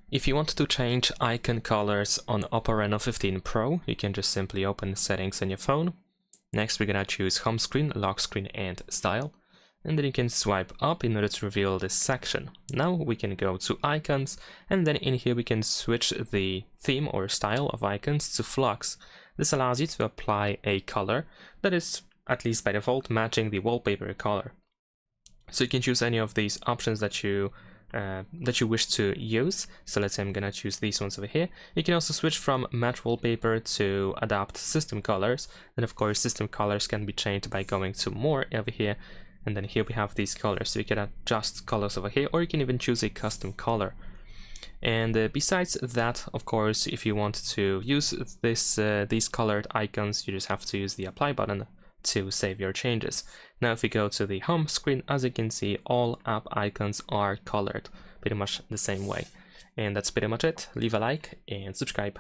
If you want to change icon colors on OPPO Reno 15 Pro, you can just simply open settings on your phone. Next, we're gonna choose home screen, lock screen, and style. And then you can swipe up in order to reveal this section. Now we can go to icons, and then in here we can switch the theme or style of icons to flux. This allows you to apply a color that is, at least by default, matching the wallpaper color. So you can choose any of these options that you wish to use. So let's say I'm gonna choose these ones over here. You can also switch from match wallpaper to adapt system colors. And of course, system colors can be changed by going to more over here. And then here we have these colors. So you can adjust colors over here, or you can even choose a custom color. And besides that, of course, if you want to use these colored icons, you just have to use the apply button to save your changes. Now if we go to the home screen, as you can see, all app icons are colored pretty much the same way. And that's pretty much it. Leave a like and subscribe.